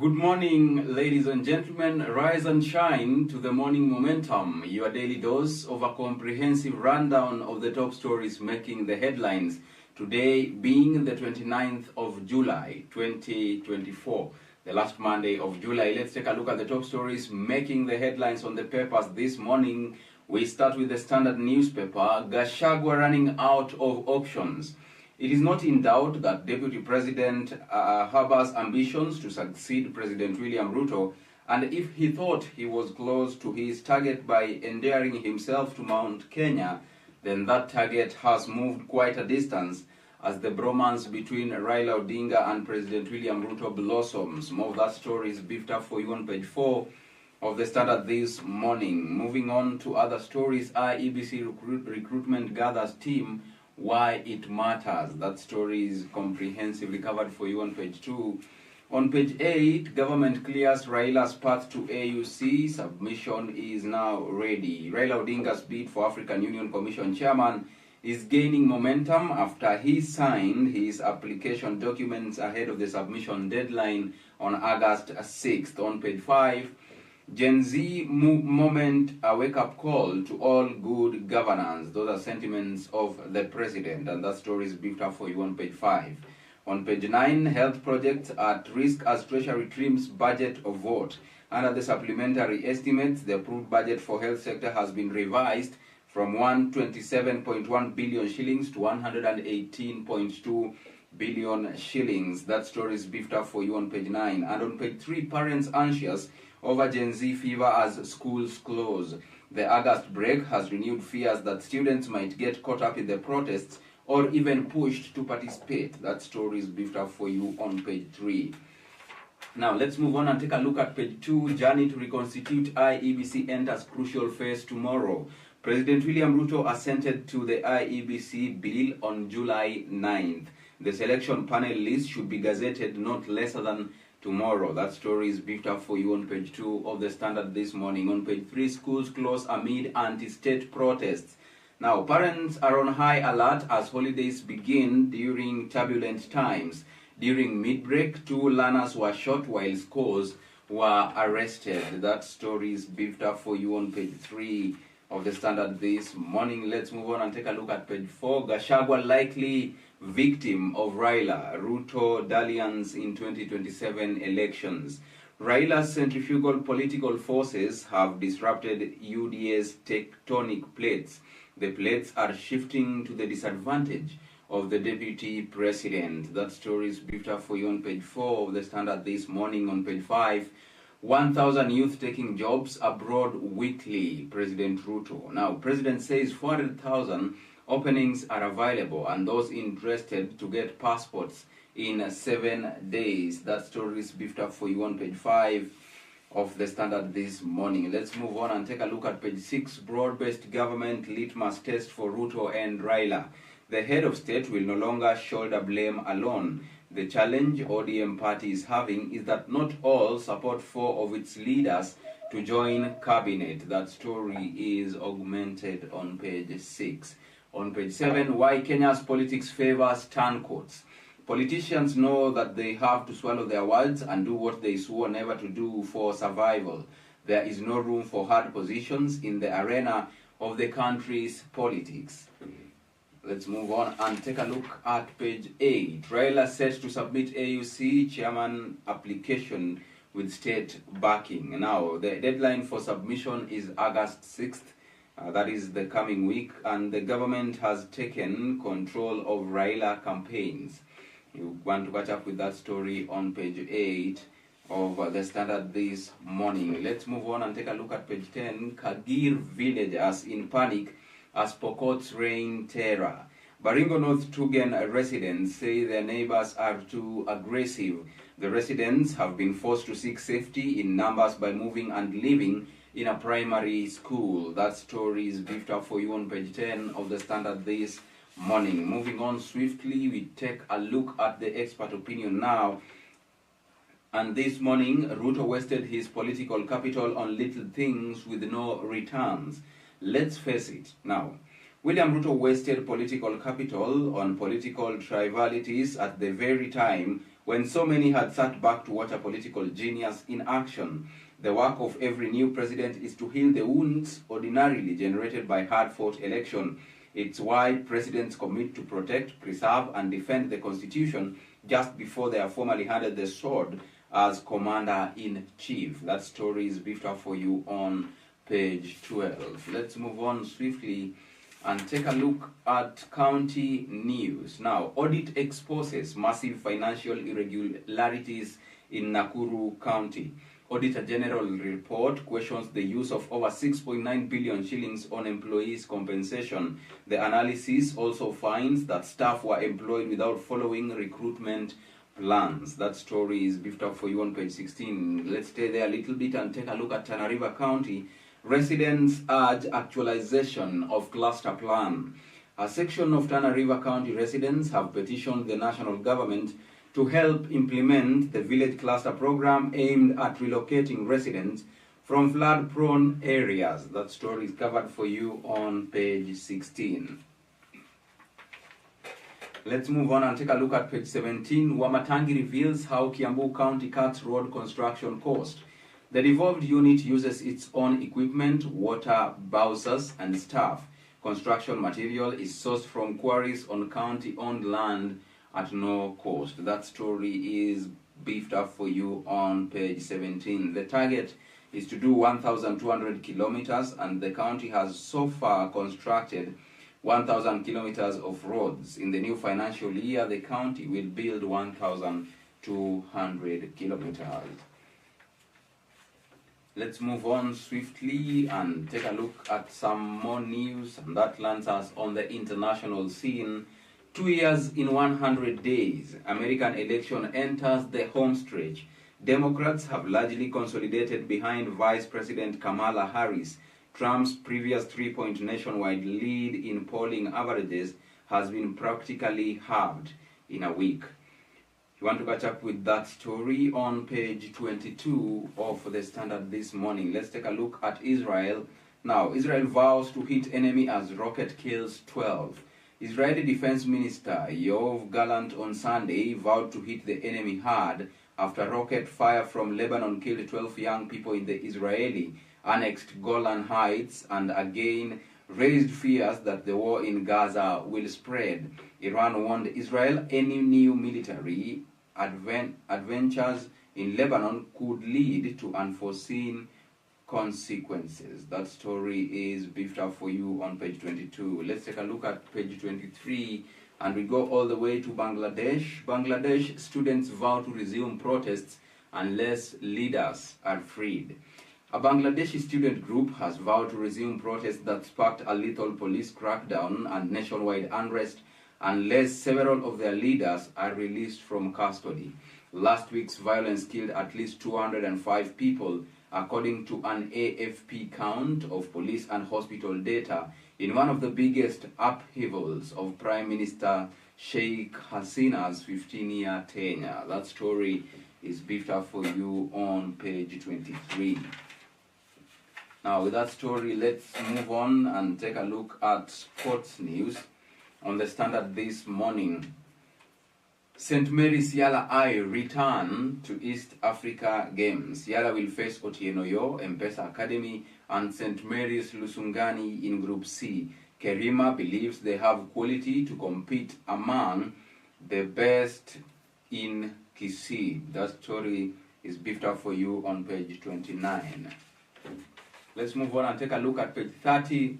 Good morning, ladies and gentlemen. Rise and shine to the morning momentum, your daily dose of a comprehensive rundown of the top stories making the headlines. Today being the 29th of July, 2024, the last Monday of July. Let's take a look at the top stories making the headlines on the papers this morning. We start with the Standard newspaper. Gachagua running out of options. It is not in doubt that Deputy President harbors ambitions to succeed President William Ruto, and if he thought he was close to his target by endearing himself to Mount Kenya, then that target has moved quite a distance as the bromance between Raila Odinga and President William Ruto blossoms. More of that story is beefed up for you on page 4 of the Standard this morning. Moving on to other stories, IEBC recruitment gathers team, why it matters. That story is comprehensively covered for you on page 2. On page 8, government clears Raila's path to AUC. Submission is now ready. Raila Odinga's bid for African Union Commission chairman is gaining momentum after he signed his application documents ahead of the submission deadline on August 6th. On page 5, Gen Z moment, a wake-up call to all good governance. Those are sentiments of the president, and that story is beefed up for you on page 5. On page 9, health projects at risk as Treasury trims budget of vote. Under the supplementary estimates, the approved budget for health sector has been revised from 127.1 billion shillings to 118.2 billion shillings. That story is beefed up for you on page 9. And on page 3, parents anxious over Gen Z fever as schools close. The August break has renewed fears that students might get caught up in the protests or even pushed to participate. That story is beefed up for you on page 3. Now let's move on and take a look at page 2. Journey to reconstitute IEBC enters crucial phase tomorrow. President William Ruto assented to the IEBC bill on July 9th. The selection panel list should be gazetted not less than tomorrow. That story is beefed up for you on page 2 of the Standard this morning. On page 3, schools close amid anti-state protests. Now, parents are on high alert as holidays begin during turbulent times. During mid-break, 2 learners were shot while scores were arrested. That story is beefed up for you on page 3 of the Standard this morning. Let's move on and take a look at page 4. Gachagua likely victim of Raila, Ruto dalliance in 2027 elections. Raila's centrifugal political forces have disrupted UDA's tectonic plates. The plates are shifting to the disadvantage of the deputy president. That story is beefed up for you on page 4 of the Standard this morning. On page 5, 1,000 youth taking jobs abroad weekly, President Ruto. Now, President says 400,000 openings are available and those interested to get passports in 7 days. That story is beefed up for you on page 5 of the Standard this morning. Let's move on and take a look at page 6. Broad-based government litmus test for Ruto and Raila. The head of state will no longer shoulder blame alone. The challenge ODM party is having is that not all support 4 of its leaders to join cabinet. That story is augmented on page 6. On page 7, why Kenya's politics favors turncoats. Politicians know that they have to swallow their words and do what they swore never to do for survival. There is no room for hard positions in the arena of the country's politics. Let's move on and take a look at page 8. Raila set to submit AUC chairman application with state backing. Now, the deadline for submission is August 6th. That is the coming week, and the government has taken control of Raila campaigns. You want to catch up with that story on page 8 of the Standard this morning. Let's move on and take a look at page 10. Kagir villagers in panic as Pokot's rain terror. Baringo North Tugen residents say their neighbors are too aggressive. The residents have been forced to seek safety in numbers by moving and living in a primary school. That story is beefed up for you on page 10 of the Standard this morning. Moving on swiftly, we take a look at the expert opinion now. And this morning, Ruto wasted his political capital on little things with no returns. Let's face it now. William Ruto wasted political capital on political trivialities at the very time When so many had sat back to watch a political genius in action, the work of every new president is to heal the wounds ordinarily generated by hard-fought election. It's why presidents commit to protect, preserve, and defend the Constitution just before they are formally handed the sword as Commander-in-Chief. That story is beefed up for you on page 12. Let's move on swiftly and take a look at county news. Now, audit exposes massive financial irregularities in Nakuru County. Auditor General report questions the use of over 6.9 billion shillings on employees' compensation. The analysis also finds that staff were employed without following recruitment plans. That story is beefed up for you on page 16. Let's stay there a little bit and take a look at Tana River County. Residents urge actualization of cluster plan. A section of Tana River County residents have petitioned the national government to help implement the village cluster program aimed at relocating residents from flood-prone areas. That story is covered for you on page 16. Let's move on and take a look at page 17. Wamatangi reveals how Kiambu County cuts road construction cost. The devolved unit uses its own equipment, water, bowsers, and staff. Construction material is sourced from quarries on county-owned land at no cost. That story is beefed up for you on page 17. The target is to do 1,200 kilometers, and the county has so far constructed 1,000 kilometers of roads. In the new financial year, the county will build 1,200 kilometers. Let's move on swiftly and take a look at some more news, and that lands us on the international scene. 2 years in 100 days, American election enters the home stretch. Democrats have largely consolidated behind Vice President Kamala Harris. Trump's previous 3-point nationwide lead in polling averages has been practically halved in a week. You want to catch up with that story on page 22 of the Standard this morning. Let's take a look at Israel. Now, Israel vows to hit enemy as rocket kills 12. Israeli Defense Minister Yoav Gallant on Sunday vowed to hit the enemy hard after rocket fire from Lebanon killed 12 young people in the Israeli annexed Golan Heights and again raised fears that the war in Gaza will spread. Iran warned Israel any new military adventures in Lebanon could lead to unforeseen consequences. That story is beefed up for you on page 22. Let's take a look at page 23 and we go all the way to Bangladesh. Bangladesh students vow to resume protests unless leaders are freed. A Bangladeshi student group has vowed to resume protests that sparked a lethal police crackdown and nationwide unrest unless several of their leaders are released from custody. Last week's violence killed at least 205 people, according to an AFP count of police and hospital data, in one of the biggest upheavals of Prime Minister Sheikh Hasina's 15-year tenure. That story is beefed up for you on page 23. Now, with that story, let's move on and take a look at sports news on the Standard this morning. St. Mary's Yala I return to East Africa Games. Yala will face Otienoyo, M-Pesa Academy, and St. Mary's Lusungani in Group C. Kerima believes they have quality to compete among the best in Kisii. That story is beefed up for you on page 29. Let's move on and take a look at page 30.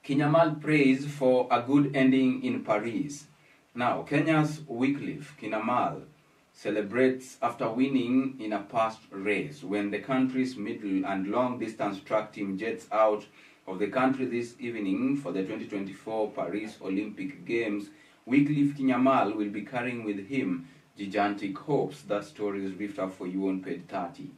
Kinyamal prays for a good ending in Paris. Now, Kenya's Wycliffe Kinyamal celebrates after winning in a past race when the country's middle and long distance track team jets out of the country this evening for the 2024 Paris Olympic Games. Wycliffe Kinyamal will be carrying with him gigantic hopes. That story is briefed up for you on page 30.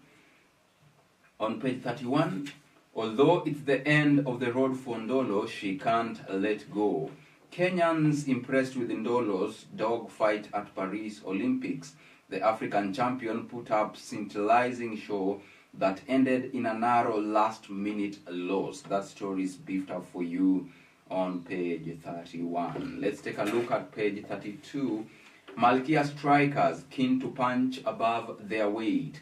On page 31, although it's the end of the road for Ndolo, she can't let go. Kenyans impressed with Ndolo's dogfight at Paris Olympics. The African champion put up scintillating show that ended in a narrow last-minute loss. That story is beefed up for you on page 31. Let's take a look at page 32 Malkia strikers keen to punch above their weight.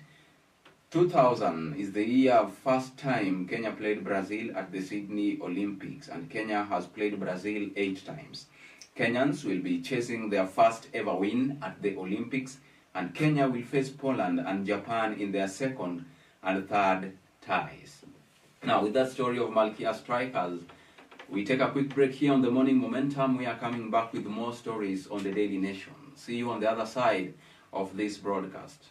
2000 is the year first time Kenya played Brazil at the Sydney Olympics, and Kenya has played Brazil 8 times. Kenyans will be chasing their first ever win at the Olympics, and Kenya will face Poland and Japan in their second and third ties. Now, with that story of Malkia strikers, we take a quick break here on the Morning Momentum. We are coming back with more stories on the Daily Nation. See you on the other side of this broadcast.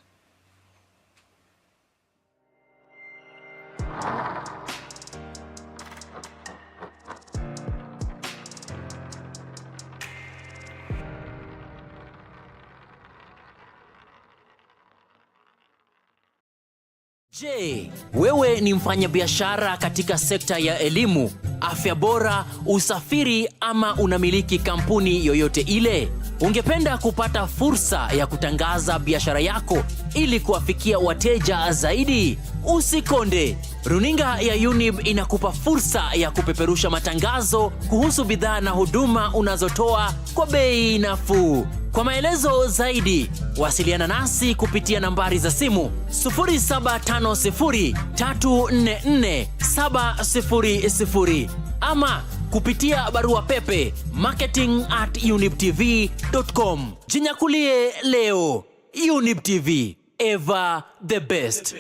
Je, wewe ni mfanyabiashara katika sekta ya elimu, afya bora, usafiri ama unamiliki kampuni yoyote ile? Ungependa kupata fursa ya kutangaza biashara yako ili kuwafikia wateja zaidi? Usikonde. Runinga ya Younib inakupa fursa ya kupeperusha matangazo kuhusu bidhaa na huduma unazotoa kwa bei nafuu. Kwa maelezo zaidi, wasiliana nasi kupitia nambari za simu 0750344700 ama kupitia barua pepe marketing@younibtv.com. Jinyakulie leo. Younib TV, ever the best.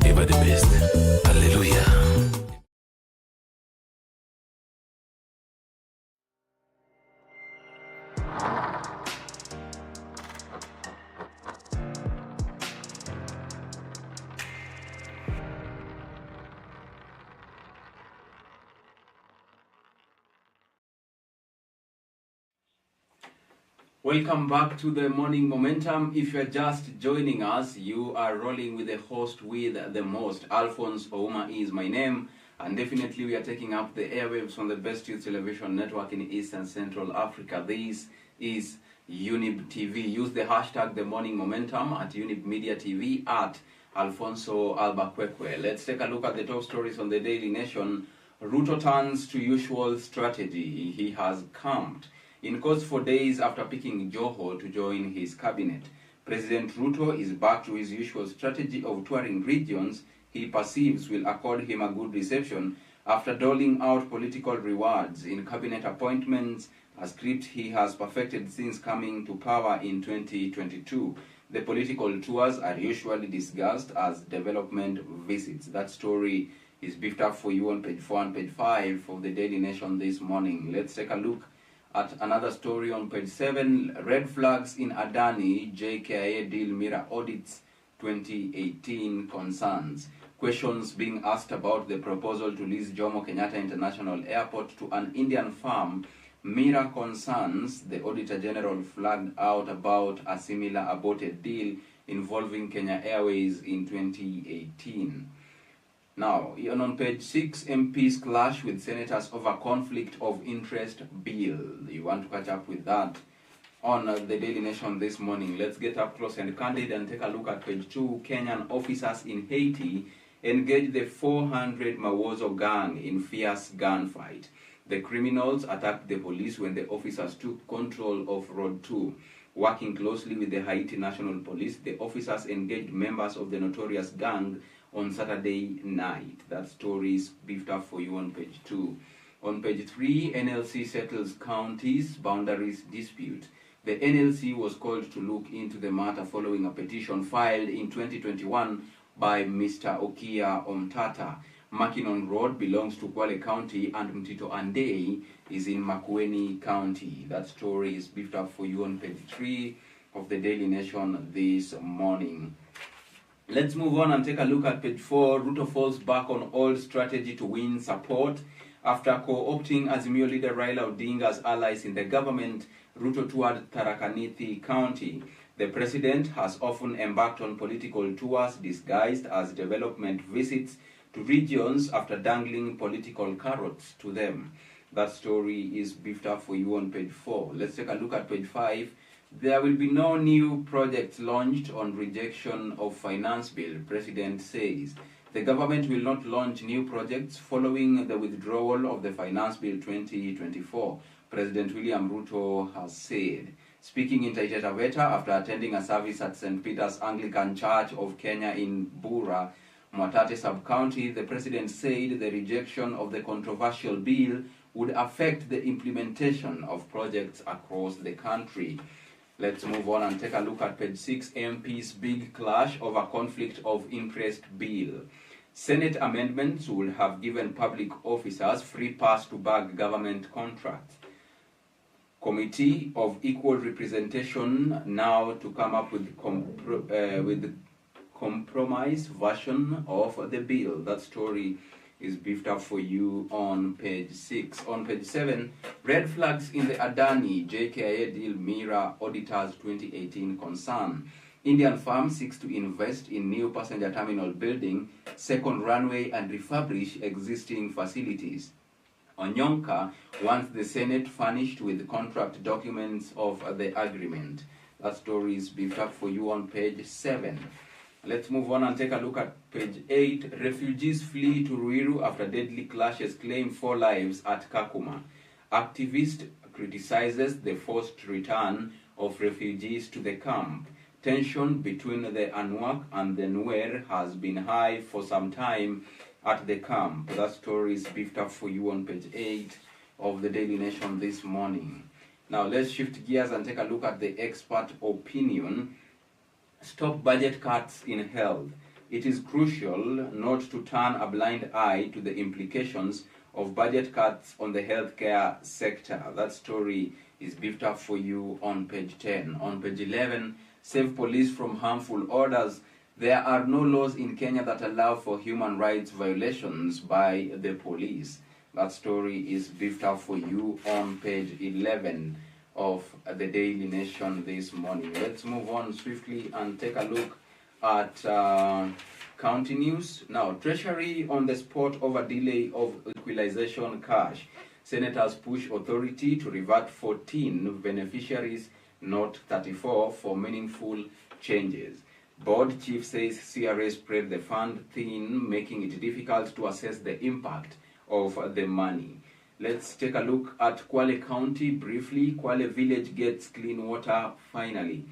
Ever the best. Hallelujah. Welcome back to the Morning Momentum. If you're just joining us, you are rolling with the host with the most. Alfonsoh is my name, and definitely we are taking up the airwaves on the best youth television network in East and Central Africa. This is Younib TV. Use the hashtag The Morning Momentum at Younib Media TV at Alfonsoh Albakwekwe. Let's take a look at the top stories on the Daily Nation. Ruto turns to usual strategy. He has camped in court for days after picking Joho to join his cabinet. President Ruto is back to his usual strategy of touring regions he perceives will accord him a good reception after doling out political rewards in cabinet appointments, a script he has perfected since coming to power in 2022. The political tours are usually discussed as development visits. That story is beefed up for you on page 4 and page 5 of the Daily Nation this morning. Let's take a look at another story on page 7. Red flags in Adani JKIA deal mirror audits 2018 concerns. Questions being asked about the proposal to lease Jomo Kenyatta International Airport to an Indian firm mirror concerns the Auditor General flagged out about a similar aborted deal involving Kenya Airways in 2018. Now, on page 6, MPs clash with senators over conflict of interest bill. You want to catch up with that on the Daily Nation this morning. Let's get up close and candid and take a look at page 2. Kenyan officers in Haiti engaged the 400 Mawozo gang in fierce gunfight. The criminals attacked the police when the officers took control of Road 2. Working closely with the Haiti National Police, the officers engaged members of the notorious gang on Saturday night. That story is beefed up for you on page 2. On page 3, NLC settles counties boundaries dispute. The NLC was called to look into the matter following a petition filed in 2021 by Mr. Okia Omtata. Makinon Road belongs to Kwale County and Mtito Andei is in Makueni County. That story is beefed up for you on page 3 of the Daily Nation this morning. Let's move on and take a look at page 4. Ruto falls back on old strategy to win support. After co-opting Azimio leader Raila Odinga's allies in the government, Ruto toured Tharaka-Nithi County. The president has often embarked on political tours disguised as development visits to regions after dangling political carrots to them. That story is beefed up for you on page 4. Let's take a look at page 5. There will be no new projects launched on rejection of finance bill, President says. The government will not launch new projects following the withdrawal of the Finance Bill 2024, President William Ruto has said. Speaking in Taita Taveta after attending a service at St. Peter's Anglican Church of Kenya in Bura, Mwatate Sub-County, the President said the rejection of the controversial bill would affect the implementation of projects across the country. Let's move on and take a look at page 6, MP's big clash over conflict of interest bill. Senate amendments will have given public officers free pass to bag government contracts. Committee of Equal Representation now to come up with compromise version of the bill. That story is beefed up for you on page 6. On page 7, red flags in the Adani JKIA deal mirror auditors 2018 concern. Indian firm seeks to invest in new passenger terminal building, second runway and refurbish existing facilities. Onyonka wants the Senate furnished with contract documents of the agreement. That story is beefed up for you on page 7. Let's move on and take a look at page 8. Refugees flee to Ruiru after deadly clashes claim 4 lives at Kakuma. Activist criticizes the forced return of refugees to the camp. Tension between the Anuak and the Nuer has been high for some time at the camp. That story is beefed up for you on page 8 of the Daily Nation this morning. Now let's shift gears and take a look at the expert opinion. Stop budget cuts in health. It is crucial not to turn a blind eye to the implications of budget cuts on the healthcare sector. That story is beefed up for you on page 10. On page 11, save police from harmful orders. There are no laws in Kenya that allow for human rights violations by the police. That story is beefed up for you on page 11 of the Daily Nation this morning. Let's move on swiftly and take a look at county news. Now, Treasury on the spot over delay of equalization cash. Senators push authority to revert 14 beneficiaries, not 34, for meaningful changes. Board chief says CRA spread the fund thin, making it difficult to assess the impact of the money. Let's take a look at Kwale County briefly. Kwale village gets clean water finally.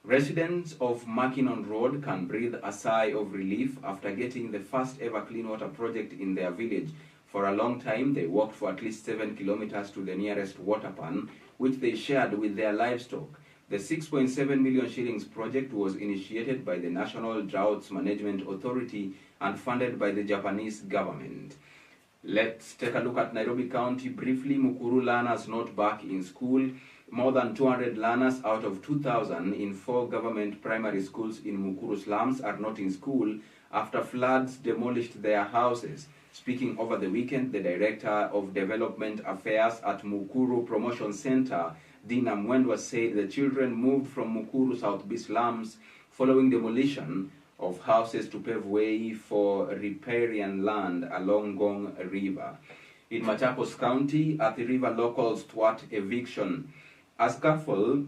Residents of Mackinnon Road can breathe a sigh of relief after getting the first ever clean water project in their village. For a long time, they walked for at least 7 kilometers to the nearest water pan, which they shared with their livestock. The 6.7 million shillings project was initiated by the National Droughts Management Authority and funded by the Japanese government. Let's take a look at Nairobi County briefly. Mukuru learners not back in school. More than 200 learners out of 2,000 in 4 government primary schools in Mukuru slums are not in school after floods demolished their houses. Speaking over the weekend, the Director of Development Affairs at Mukuru Promotion Center, Dina Mwendwa, said the children moved from Mukuru South B slums following demolition of houses to pave way for riparian land along Gong River. In Machakos County, at the river locals thwart eviction. A scuffle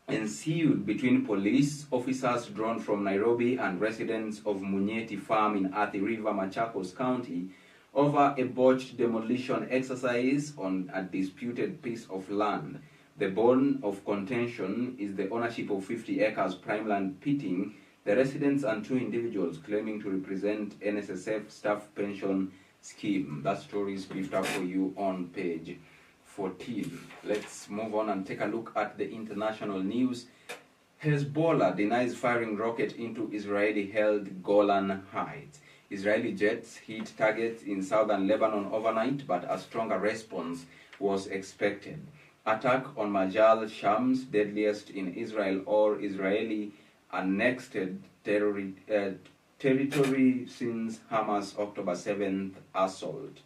ensued between police officers drawn from Nairobi and residents of Munyeti Farm in Athi River, Machakos County, over a botched demolition exercise on a disputed piece of land. The bone of contention is the ownership of 50 acres prime land pitting the residents and 2 individuals claiming to represent NSSF staff pension scheme. That story is beefed up for you on page 14. Let's move on and take a look at the international news. Hezbollah denies firing rocket into Israeli-held Golan Heights. Israeli jets hit targets in southern Lebanon overnight, but a stronger response was expected. Attack on Majal Shams, deadliest in Israel or Israeli annexed territory since Hamas October 7th assault.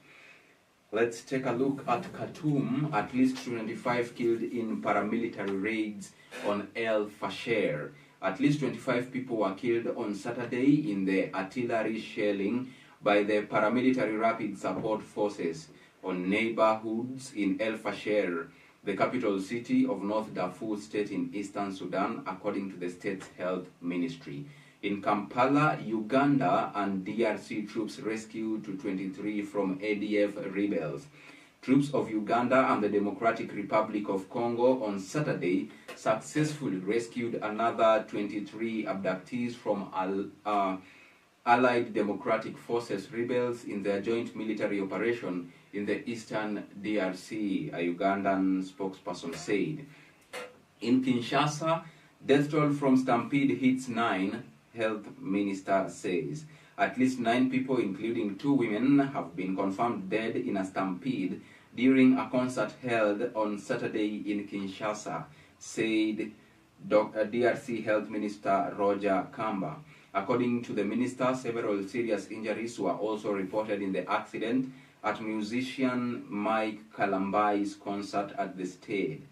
Let's take a look at Khartoum. At least 25 killed in paramilitary raids on El Fasher. At least 25 people were killed on Saturday in the artillery shelling by the paramilitary rapid support forces. on neighborhoods in El Fasher, the capital city of North Darfur State in eastern Sudan, according to the state's health ministry. In Kampala, Uganda and DRC troops rescued 23 from ADF rebels. Troops of Uganda and the Democratic Republic of Congo on Saturday successfully rescued another 23 abductees from Allied Democratic Forces rebels in their joint military operation in the eastern DRC, a Ugandan spokesperson said. In Kinshasa, death toll from stampede hits 9, health minister says. At least 9 people, including 2 women, have been confirmed dead in a stampede during a concert held on Saturday in Kinshasa, said DRC Health Minister Roger Kamba. According to the minister, several serious injuries were also reported in the accident at musician Mike Kalambai's concert at the state.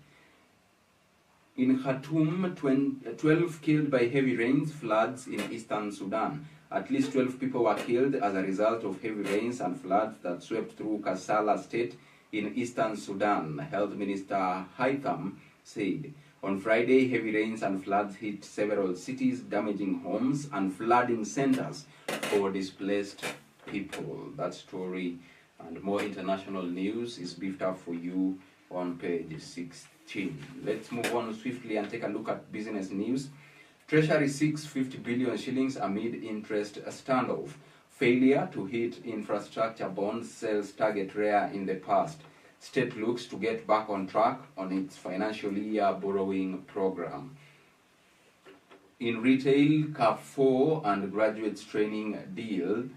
In Khartoum, 12 killed by heavy rains, floods in eastern Sudan. At least 12 people were killed as a result of heavy rains and floods that swept through Kassala state in eastern Sudan, Health Minister Haitham said. On Friday, heavy rains and floods hit several cities, damaging homes and flooding centers for displaced people. That story and more international news is beefed up for you on page 16. Let's move on swiftly and take a look at business news. Treasury seeks 50 billion shillings amid interest standoff. Failure to hit infrastructure bond sales target rare in the past. State looks to get back on track on its financial year borrowing program. In retail, Carrefour and graduates training deal.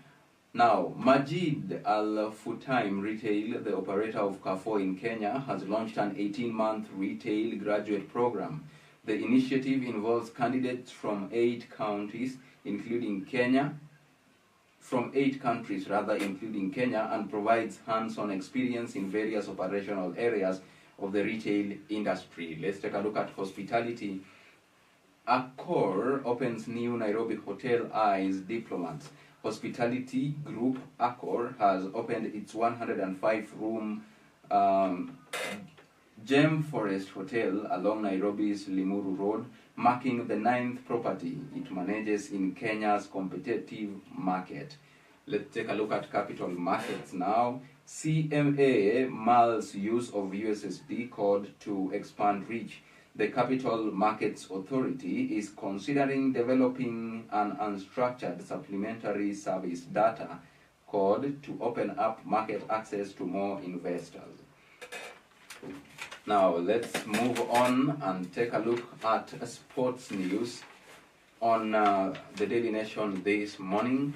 Now, Majid Al-Futtaim Retail, the operator of Carrefour in Kenya, has launched an 18-month retail graduate program. The initiative involves candidates from 8 countries, including Kenya, including Kenya, and provides hands-on experience in various operational areas of the retail industry. Let's take a look at hospitality. Accor opens new Nairobi hotel eyes diplomats. Hospitality group Accor has opened its 105-room Gem Forest Hotel along Nairobi's Limuru Road, marking the 9th property it manages in Kenya's competitive market. Let's take a look at capital markets now. CMA mulls use of USSD code to expand reach. The Capital Markets Authority is considering developing an unstructured supplementary service data code to open up market access to more investors. Now let's move on and take a look at sports news on the Daily Nation this morning.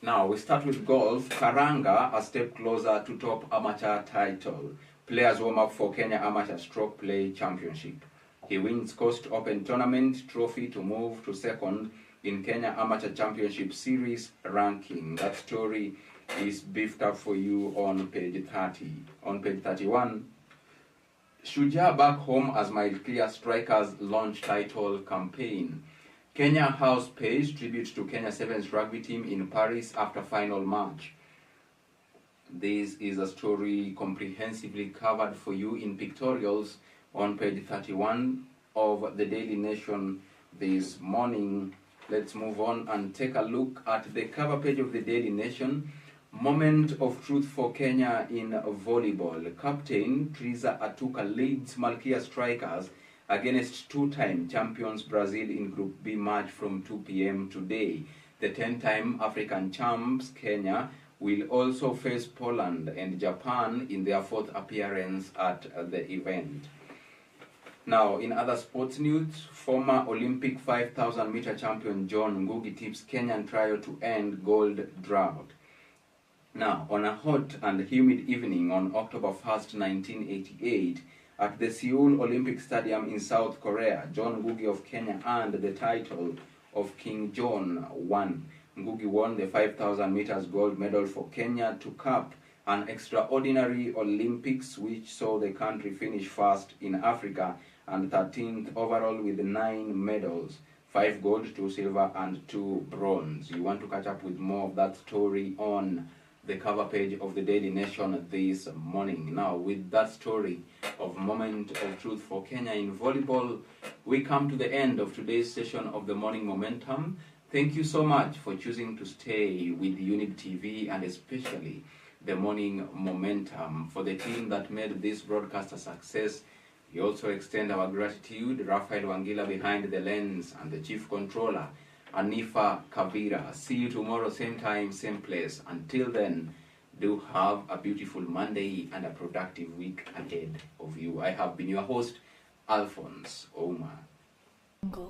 Now we start with golf. Karanga a step closer to top amateur title. Players warm up for Kenya Amateur Stroke Play Championship. He wins Coast Open Tournament trophy to move to second in Kenya Amateur Championship Series ranking. That story is beefed up for you on page 30. On page 31, Shujaa back home as Malkia Strikers launch title campaign. Kenya House pays tribute to Kenya Sevens rugby team in Paris after final match. This is a story comprehensively covered for you in pictorials on page 31 of the Daily Nation this morning. Let's move on and take a look at the cover page of the Daily Nation. Moment of truth for Kenya in volleyball. Captain Triza Atuka leads Malkia Strikers against 2-time champions Brazil in Group B match from 2 p.m. today. The 10-time African champs Kenya will also face Poland and Japan in their 4th appearance at the event. Now, in other sports news, former Olympic 5,000 meter champion John Ngugi tips Kenyan trio to end gold drought. Now, on a hot and humid evening on October 1st, 1988, at the Seoul Olympic Stadium in South Korea, John Ngugi of Kenya earned the title of King John 1. Ngugi won the 5,000 meters gold medal for Kenya to cap an extraordinary Olympics which saw the country finish first in Africa and 13th overall with 9 medals, 5 gold, 2 silver and 2 bronze. You want to catch up with more of that story on the cover page of the Daily Nation this morning. Now, with that story of Moment of Truth for Kenya in volleyball, we come to the end of today's session of the Morning Momentum. Thank you so much for choosing to stay with Younib TV and especially the Morning Momentum. For the team that made this broadcast a success, we also extend our gratitude. Raphael Wangila behind the lens and the Chief Controller, Anifa, Kavira. See you tomorrow, same time, same place. Until then, do have a beautiful Monday and a productive week ahead of you. I have been your host, Alfonsoh Omar. Go.